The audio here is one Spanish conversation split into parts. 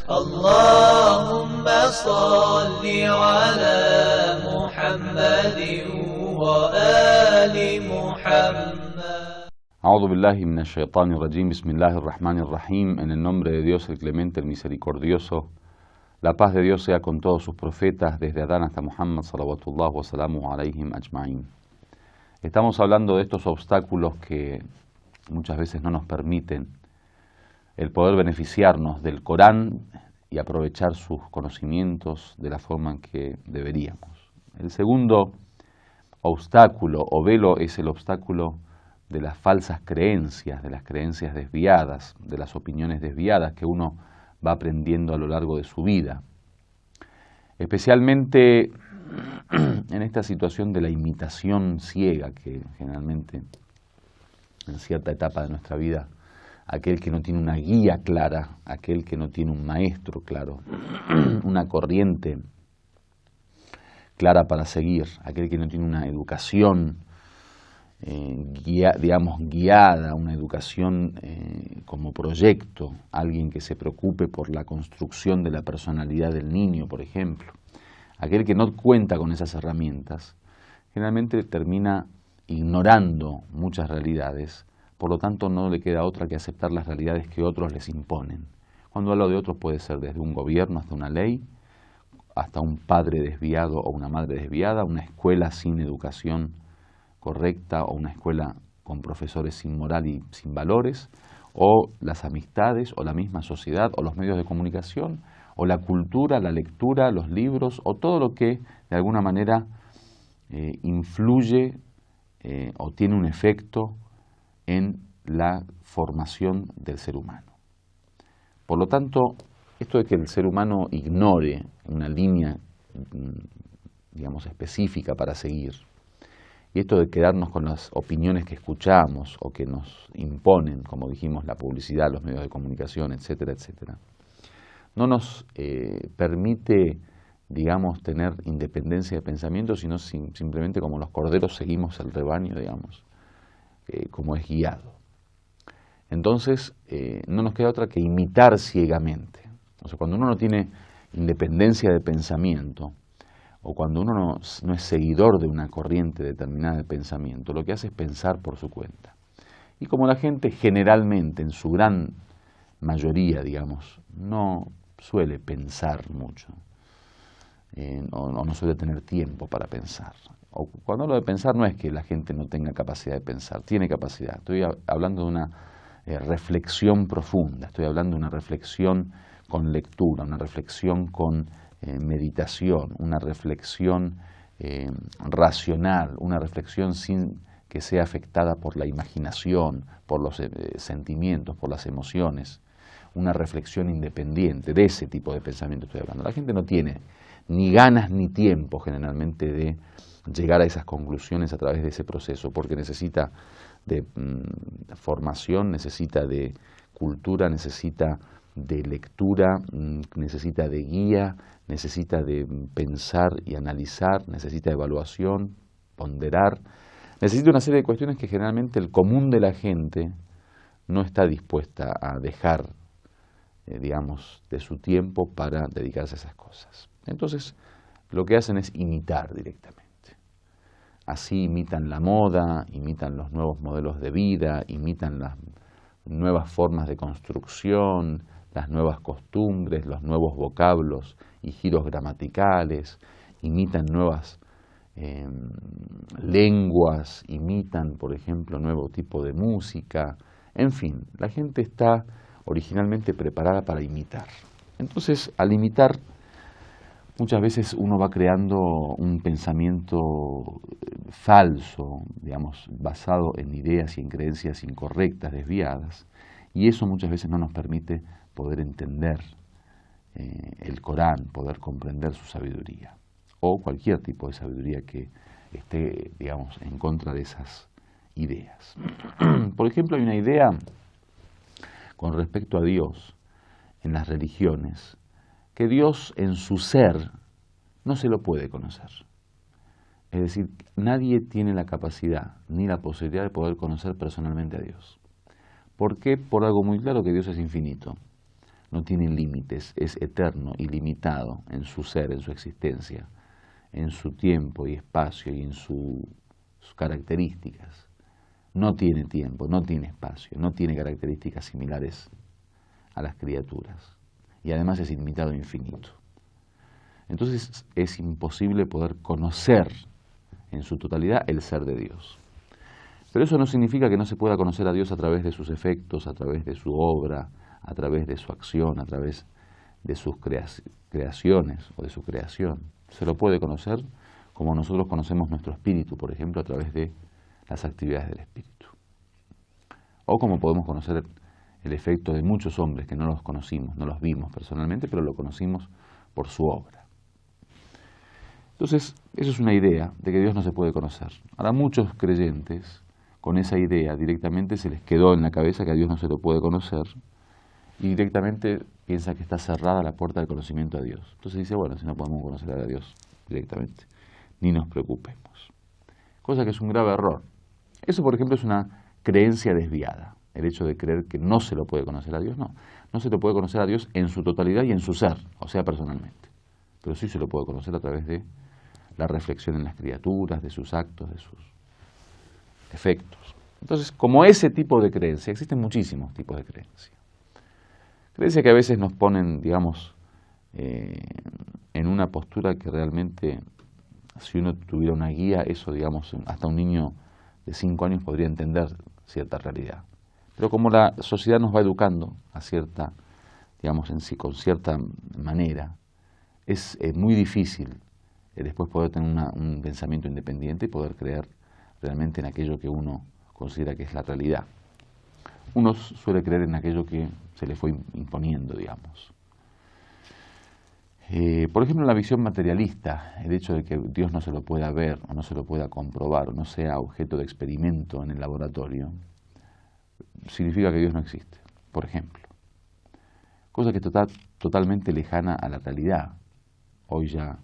اللهم صل على محمد وآل محمد. A'udhu billahi minash shaitani rajim, bismillahirrahmanirrahim. En el nombre de Dios, el clemente, el misericordioso. La paz de Dios sea con todos sus profetas, desde Adán hasta Muhammad, salawatullah wa salamu alayhim ajma'in. Estamos hablando de estos obstáculos que muchas veces no nos permiten el poder beneficiarnos del Corán y aprovechar sus conocimientos de la forma en que deberíamos. El segundo obstáculo o velo es el obstáculo de las falsas creencias, de las creencias desviadas, de las opiniones desviadas que uno va aprendiendo a lo largo de su vida. Especialmente en esta situación de la imitación ciega que generalmente en cierta etapa de nuestra vida, aquel que no tiene una guía clara, aquel que no tiene un maestro claro, una corriente clara para seguir, aquel que no tiene una educación guiada, una educación como proyecto, alguien que se preocupe por la construcción de la personalidad del niño, por ejemplo. Aquel que no cuenta con esas herramientas, generalmente termina ignorando muchas realidades, por lo tanto no le queda otra que aceptar las realidades que otros les imponen. Cuando hablo de otros puede ser desde un gobierno hasta una ley, hasta un padre desviado o una madre desviada, una escuela sin educación correcta o una escuela con profesores sin moral y sin valores, o las amistades, o la misma sociedad, o los medios de comunicación, o la cultura, la lectura, los libros, o todo lo que de alguna manera influye o tiene un efecto en la formación del ser humano. Por lo tanto, esto de que el ser humano ignore una línea, digamos, específica para seguir, y esto de quedarnos con las opiniones que escuchamos o que nos imponen, como dijimos, la publicidad, los medios de comunicación, etcétera, etcétera, no nos permite, digamos, tener independencia de pensamiento, sino simplemente como los corderos seguimos el rebaño, digamos, como es guiado. Entonces, no nos queda otra que imitar ciegamente. O sea, cuando uno no tiene independencia de pensamiento, o cuando uno no es seguidor de una corriente determinada de pensamiento, lo que hace es pensar por su cuenta. Y como la gente generalmente, en su gran mayoría, digamos, no suele pensar mucho, o no suele tener tiempo para pensar. O cuando hablo de pensar no es que la gente no tenga capacidad de pensar, tiene capacidad. Estoy hablando de una reflexión profunda, estoy hablando de una reflexión con lectura, una reflexión con meditación, una reflexión racional, una reflexión sin que sea afectada por la imaginación, por los sentimientos, por las emociones, una reflexión independiente. De ese tipo de pensamiento estoy hablando. La gente no tiene ni ganas ni tiempo generalmente de llegar a esas conclusiones a través de ese proceso, porque necesita de formación, necesita de cultura, necesita de lectura, necesita de guía, necesita de pensar y analizar, necesita de evaluación, ponderar, necesita una serie de cuestiones que generalmente el común de la gente no está dispuesta a dejar, digamos, de su tiempo para dedicarse a esas cosas. Entonces, lo que hacen es imitar directamente. Así imitan la moda, imitan los nuevos modelos de vida, imitan las nuevas formas de construcción, las nuevas costumbres, los nuevos vocablos y giros gramaticales, imitan nuevas lenguas, imitan, por ejemplo, nuevo tipo de música. En fin, la gente está originalmente preparada para imitar. Entonces, al imitar, muchas veces uno va creando un pensamiento falso, digamos, basado en ideas y en creencias incorrectas, desviadas, y eso muchas veces no nos permite poder entender el Corán, poder comprender su sabiduría, o cualquier tipo de sabiduría que esté, digamos, en contra de esas ideas. Por ejemplo, hay una idea con respecto a Dios en las religiones, que Dios en su ser no se lo puede conocer. Es decir, nadie tiene la capacidad ni la posibilidad de poder conocer personalmente a Dios. ¿Por qué? Por algo muy claro, que Dios es infinito. no tiene límites, es eterno, ilimitado en su ser, en su existencia, en su tiempo y espacio y en sus características. No tiene tiempo, no tiene espacio, no tiene características similares a las criaturas y además es ilimitado e infinito. Entonces es imposible poder conocer en su totalidad el ser de Dios. Pero eso no significa que no se pueda conocer a Dios a través de sus efectos, a través de su obra, a través de su acción, a través de sus creaciones o de su creación. Se lo puede conocer como nosotros conocemos nuestro espíritu, por ejemplo, a través de las actividades del espíritu. O como podemos conocer el efecto de muchos hombres que no los conocimos, no los vimos personalmente, pero lo conocimos por su obra. Entonces, eso es una idea de que Dios no se puede conocer. Ahora, muchos creyentes, con esa idea, directamente se les quedó en la cabeza que a Dios no se lo puede conocer y directamente piensa que está cerrada la puerta del conocimiento a Dios. Entonces dice, bueno, si no podemos conocer a Dios directamente, ni nos preocupemos. Cosa que es un grave error. Eso, por ejemplo, es una creencia desviada. El hecho de creer que no se lo puede conocer a Dios, no. No se lo puede conocer a Dios en su totalidad y en su ser, o sea, personalmente. Pero sí se lo puede conocer a través de la reflexión en las criaturas, de sus actos, de sus efectos. Entonces, como ese tipo de creencia, existen muchísimos tipos de creencia. Creencia que a veces nos ponen, digamos, en una postura que realmente, si uno tuviera una guía, eso, digamos, hasta un niño de 5 años podría entender cierta realidad. Pero como la sociedad nos va educando a cierta, digamos, en sí, con cierta manera, es muy difícil después poder tener un pensamiento independiente y poder creer realmente en aquello que uno considera que es la realidad. Uno suele creer en aquello que se le fue imponiendo, digamos. Por ejemplo, la visión materialista, el hecho de que Dios no se lo pueda ver o no se lo pueda comprobar o no sea objeto de experimento en el laboratorio, significa que Dios no existe, por ejemplo. Cosa que está totalmente lejana a la realidad. Hoy ya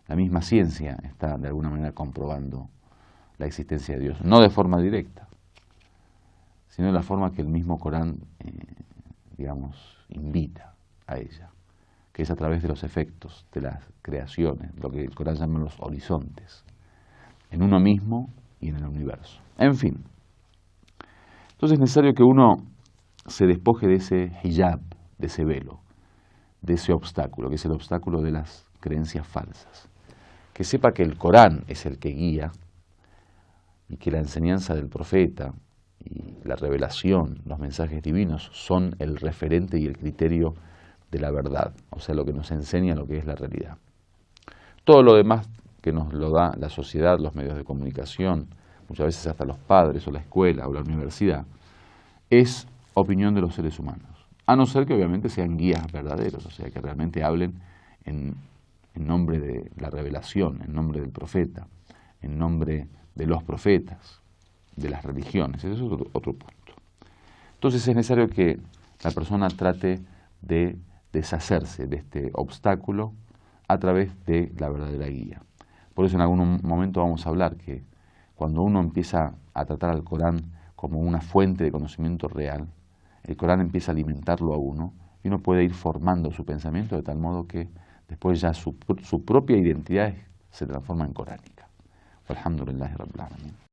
la misma ciencia está de alguna manera comprobando la existencia de Dios, no de forma directa, sino de la forma que el mismo Corán, digamos, invita a ella, que es a través de los efectos de las creaciones, lo que el Corán llama los horizontes, en uno mismo y en el universo. En fin, entonces es necesario que uno se despoje de ese hijab, de ese velo, de ese obstáculo, que es el obstáculo de las creencias falsas. Que sepa que el Corán es el que guía y que la enseñanza del profeta y la revelación, los mensajes divinos, son el referente y el criterio de la verdad, o sea, lo que nos enseña lo que es la realidad. Todo lo demás que nos lo da la sociedad, los medios de comunicación, muchas veces hasta los padres o la escuela o la universidad, es opinión de los seres humanos, a no ser que obviamente sean guías verdaderos, o sea, que realmente hablen en nombre de la revelación, en nombre del profeta, en nombre de los profetas, de las religiones. Ese es otro punto. Entonces es necesario que la persona trate de deshacerse de este obstáculo a través de la verdadera guía. Por eso en algún momento vamos a hablar que cuando uno empieza a tratar al Corán como una fuente de conocimiento real, el Corán empieza a alimentarlo a uno y uno puede ir formando su pensamiento de tal modo que después ya su propia identidad se transforma en coránica. Alhamdulillah Rabbil Alamin.